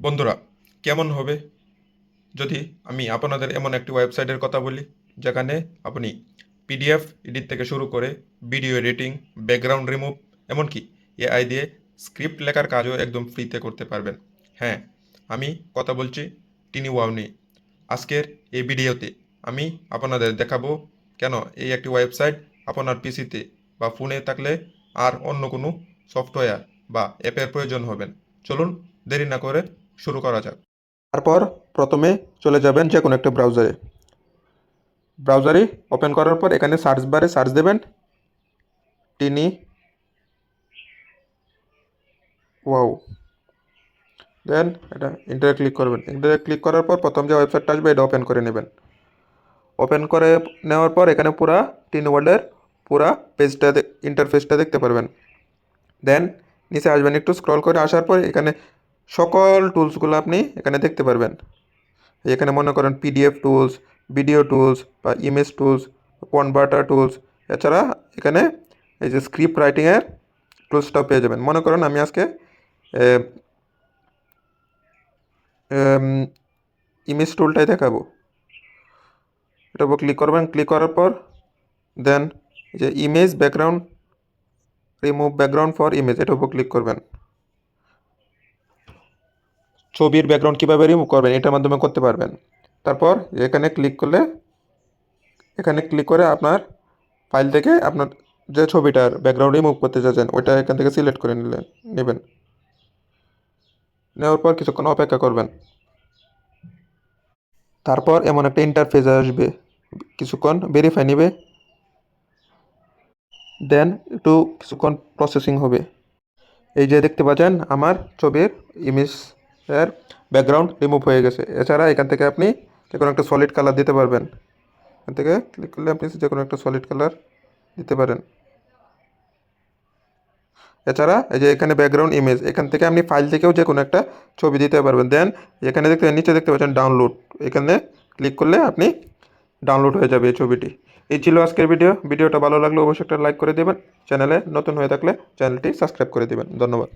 বন্ধুরা, কেমন হবে যদি আমি আপনাদের এমন একটি ওয়েবসাইটের কথা বলি যেখানে আপনি পিডিএফ এডিট থেকে শুরু করে ভিডিও এডিটিং, ব্যাকগ্রাউন্ড রিমুভ, এমনকি এআই দিয়ে স্ক্রিপ্ট লেখার কাজও একদম ফ্রিতে করতে পারবেন। হ্যাঁ, আমি কথা বলছি টিনি ওয়াও নিয়ে। আজকের এই ভিডিওতে আমি আপনাদের দেখাবো কেন এই একটি ওয়েবসাইট আপনার পিসিতে বা ফোনে থাকলে আর অন্য কোনো সফটওয়্যার বা অ্যাপের প্রয়োজন হবে না। চলুন দেরি না করে শুরু করা যাক। তারপর প্রথমে চলে যাবেন যে কোনো একটা ব্রাউজারে ওপেন করার পর এখানে সার্চ বারে সার্চ দেবেন টিনি ওয়াও। দেন এটা ইন্টারে ক্লিক করবেন। ইন্টারে ক্লিক করার পর প্রথম যে ওয়েবসাইটটা আসবে এটা ওপেন করে নেবেন। ওপেন করে নেওয়ার পর এখানে পুরা টিনি ওয়ার্ল্ডের পুরা পেজটা ইন্টারফেসটা দেখতে পারবেন। দেন নিচে আসবেন, একটু স্ক্রল করে আসার পর এখানে সকল টুলসগুলো আপনি এখানে দেখতে পারবেন। এখানে মনে করেন পিডিএফ টুলস, ভিডিও টুলস বা ইমেজ টুলস, কনভার্টার টুলস, এছাড়া এখানে এই যে স্ক্রিপ্ট রাইটিংয়ের টুলসটাও পেয়ে যাবেন। মনে করেন আমি আজকে ইমেজ টুলটাই দেখাবো। এটার উপর ক্লিক করবেন। ক্লিক করার পর দেন যে image background remove background for image, এটার উপর ক্লিক করবেন। ছবির ব্যাকগ্রাউন্ড কীভাবে রিমুভ করবেন এটার মাধ্যমে করতে পারবেন। তারপর এখানে ক্লিক করে আপনার ফাইল থেকে আপনার যে ছবিটার ব্যাকগ্রাউন্ড রিমুভ করতে চাচ্ছেন ওইটা এখান থেকে সিলেক্ট করে নেবেন। নেওয়ার পর কিছুক্ষণ অপেক্ষা করবেন। তারপর এমন একটা ইন্টারফেস আসবে, কিছুক্ষণ ভেরিফাই নেবে, দেন একটু কিছুক্ষণ প্রসেসিং হবে। এই যে দেখতে পাচ্ছেন আমার ছবির ইমেজের ব্যাকগ্রাউন্ড রিমুভ হয়ে গেছে। এছাড়া এখান থেকে আপনি যে কোনো একটা সলিড কালার দিতে পারবেন। এখান থেকে ক্লিক করলে আপনি যে কোনো একটা সলিড কালার দিতে পারেন। এছাড়া এই যে এখানে ব্যাকগ্রাউন্ড ইমেজ, এখান থেকে আপনি ফাইল থেকেও যে কোনো একটা ছবি দিতে পারবেন। দেন এখানে নিচে দেখতে পাচ্ছেন ডাউনলোড, এখানে ক্লিক করলে আপনি ডাউনলোড হয়ে যাবে এই ছবিটি। এই ছিল আজকের ভিডিওটা ভালো লাগলে অবশ্যই একটা লাইক করে দেবেন। চ্যানেলে নতুন হয়ে থাকলে চ্যানেলটি সাবস্ক্রাইব করে দেবেন। ধন্যবাদ।